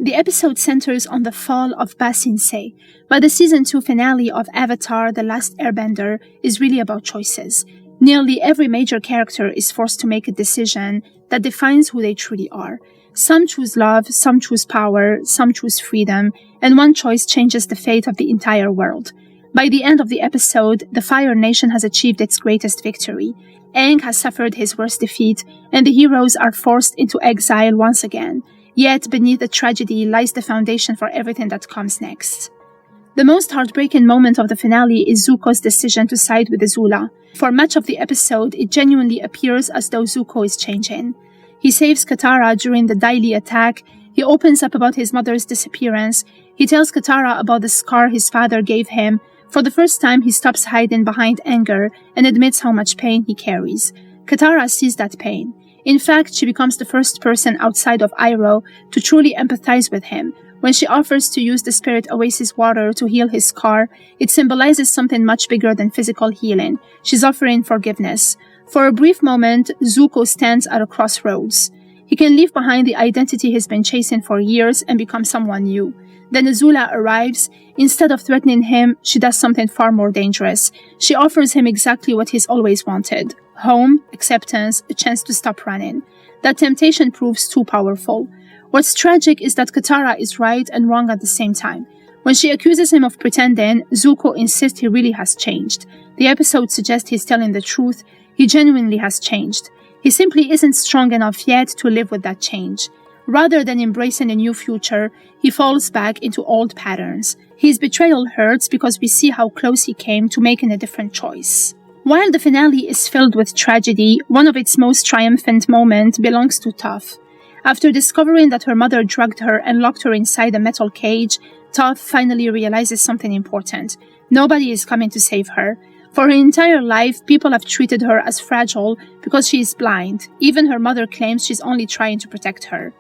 The episode centers on the fall of Ba Sing Se, but the Season 2 finale of Avatar: The Last Airbender is really about choices. Nearly every major character is forced to make a decision that defines who they truly are. Some choose love, some choose power, some choose freedom, and one choice changes the fate of the entire world. By the end of the episode, the Fire Nation has achieved its greatest victory. Aang has suffered his worst defeat, and the heroes are forced into exile once again. Yet, beneath the tragedy lies the foundation for everything that comes next. The most heartbreaking moment of the finale is Zuko's decision to side with Azula. For much of the episode, it genuinely appears as though Zuko is changing. He saves Katara during the Dai Li attack. He opens up about his mother's disappearance. He tells Katara about the scar his father gave him. For the first time, he stops hiding behind anger and admits how much pain he carries. Katara sees that pain. In fact, she becomes the first person outside of Iroh to truly empathize with him. When she offers to use the Spirit Oasis water to heal his scar, it symbolizes something much bigger than physical healing. She's offering forgiveness. For a brief moment, Zuko stands at a crossroads. He can leave behind the identity he's been chasing for years and become someone new. Then Azula arrives. Instead of threatening him, she does something far more dangerous. She offers him exactly what he's always wanted: home, acceptance, a chance to stop running. That temptation proves too powerful. What's tragic is that Katara is right and wrong at the same time. When she accuses him of pretending, Zuko insists he really has changed. The episode suggests he's telling the truth. He genuinely has changed. He simply isn't strong enough yet to live with that change. Rather than embracing a new future, he falls back into old patterns. His betrayal hurts because we see how close he came to making a different choice. While the finale is filled with tragedy, one of its most triumphant moments belongs to Toph. After discovering that her mother drugged her and locked her inside a metal cage, Toph finally realizes something important. Nobody is coming to save her. For her entire life, people have treated her as fragile because she is blind. Even her mother claims she's only trying to protect her.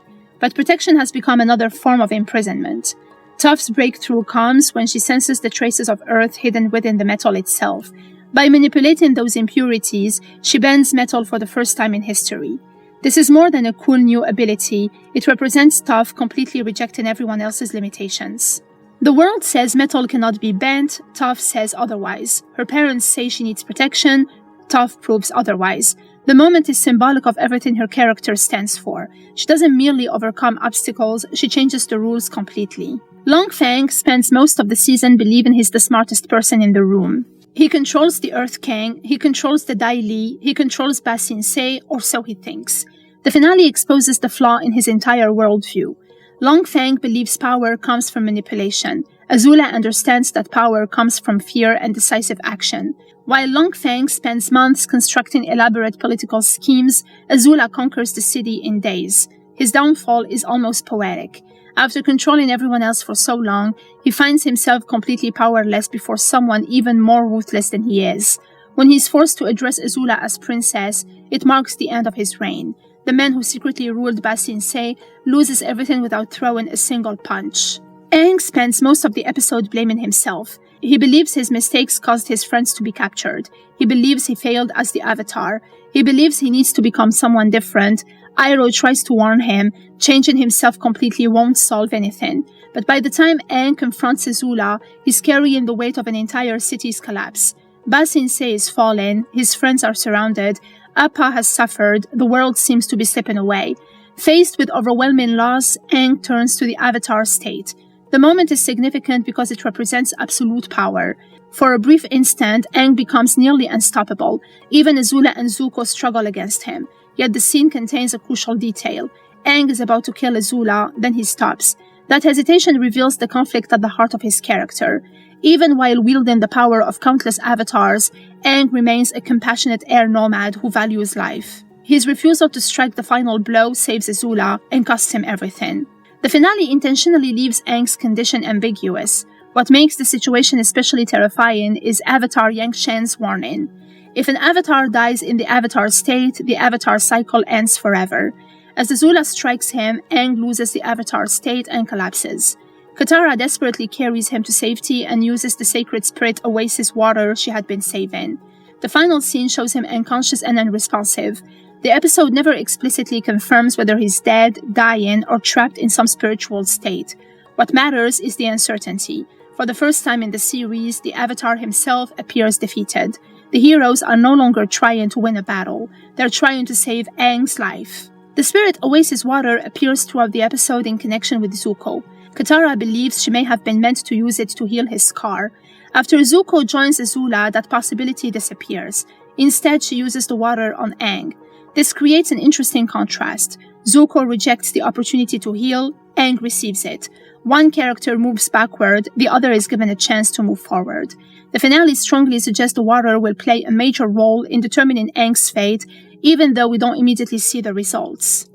But protection has become another form of imprisonment. Toph's breakthrough comes when she senses the traces of earth hidden within the metal itself. By manipulating those impurities, she bends metal for the first time in history. This is more than a cool new ability. It represents Toph completely rejecting everyone else's limitations. The world says metal cannot be bent. Toph says otherwise. Her parents say she needs protection. Toph proves otherwise. The moment is symbolic of everything her character stands for. She doesn't merely overcome obstacles, she changes the rules completely. Long Feng spends most of the season believing he's the smartest person in the room. He controls the Earth King, he controls the Dai Li, he controls Ba Sing Se, or so he thinks. The finale exposes the flaw in his entire worldview. Long Feng believes power comes from manipulation. Azula understands that power comes from fear and decisive action. While Long Feng spends months constructing elaborate political schemes, Azula conquers the city in days. His downfall is almost poetic. After controlling everyone else for so long, he finds himself completely powerless before someone even more ruthless than he is. When he's forced to address Azula as princess, it marks the end of his reign. The man who secretly ruled Ba Sing Se loses everything without throwing a single punch. Aang spends most of the episode blaming himself. He believes his mistakes caused his friends to be captured. He believes he failed as the Avatar. He believes he needs to become someone different. Iroh tries to warn him. Changing himself completely won't solve anything. But by the time Aang confronts Azula, he's carrying the weight of an entire city's collapse. Ba Sing Se is fallen. His friends are surrounded. Appa has suffered. The world seems to be slipping away. Faced with overwhelming loss, Aang turns to the Avatar state. The moment is significant because it represents absolute power. For a brief instant, Aang becomes nearly unstoppable. Even Azula and Zuko struggle against him. Yet the scene contains a crucial detail. Aang is about to kill Azula, then he stops. That hesitation reveals the conflict at the heart of his character. Even while wielding the power of countless avatars, Aang remains a compassionate air nomad who values life. His refusal to strike the final blow saves Azula and costs him everything. The finale intentionally leaves Aang's condition ambiguous. What makes the situation especially terrifying is Avatar Yang Shen's warning. If an avatar dies in the avatar state, the avatar cycle ends forever. As Azula strikes him, Aang loses the avatar state and collapses. Katara desperately carries him to safety and uses the sacred spirit oasis water she had been saving. The final scene shows him unconscious and unresponsive. The episode never explicitly confirms whether he's dead, dying, or trapped in some spiritual state. What matters is the uncertainty. For the first time in the series, the Avatar himself appears defeated. The heroes are no longer trying to win a battle. They're trying to save Aang's life. The spirit Oasis water appears throughout the episode in connection with Zuko. Katara believes she may have been meant to use it to heal his scar. After Zuko joins Azula, that possibility disappears. Instead, she uses the water on Aang. This creates an interesting contrast. Zuko rejects the opportunity to heal, Aang receives it. One character moves backward, the other is given a chance to move forward. The finale strongly suggests the water will play a major role in determining Aang's fate, even though we don't immediately see the results.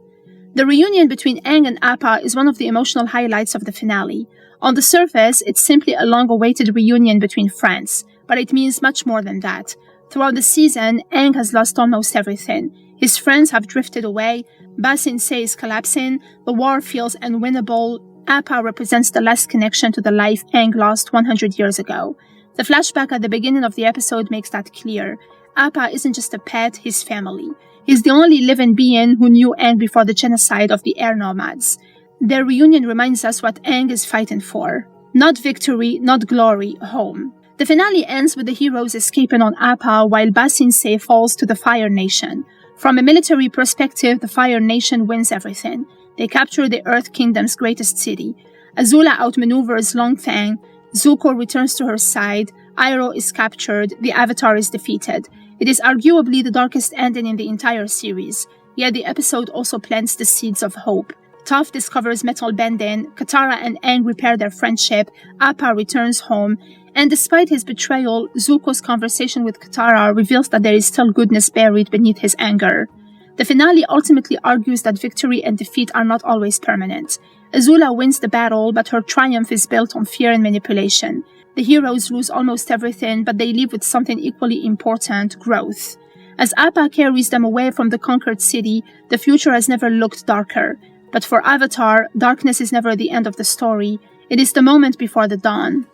The reunion between Aang and Appa is one of the emotional highlights of the finale. On the surface, it's simply a long-awaited reunion between friends, but it means much more than that. Throughout the season, Aang has lost almost everything. His friends have drifted away, Ba Sing Se is collapsing, the war feels unwinnable. Appa represents the last connection to the life Aang lost 100 years ago. The flashback at the beginning of the episode makes that clear. Appa isn't just a pet, he's family. He's the only living being who knew Aang before the genocide of the air nomads. Their reunion reminds us what Aang is fighting for. Not victory, not glory, home. The finale ends with the heroes escaping on Appa while Ba Sing Se falls to the Fire Nation. From a military perspective, the Fire Nation wins everything. They capture the Earth Kingdom's greatest city. Azula outmaneuvers Long Feng. Zuko returns to her side. Iroh is captured. The Avatar is defeated. It is arguably the darkest ending in the entire series. Yet the episode also plants the seeds of hope. Toph discovers metalbending. Katara and Aang repair their friendship. Appa returns home. And despite his betrayal, Zuko's conversation with Katara reveals that there is still goodness buried beneath his anger. The finale ultimately argues that victory and defeat are not always permanent. Azula wins the battle, but her triumph is built on fear and manipulation. The heroes lose almost everything, but they leave with something equally important: growth. As Appa carries them away from the conquered city, the future has never looked darker. But for Avatar, darkness is never the end of the story. It is the moment before the dawn.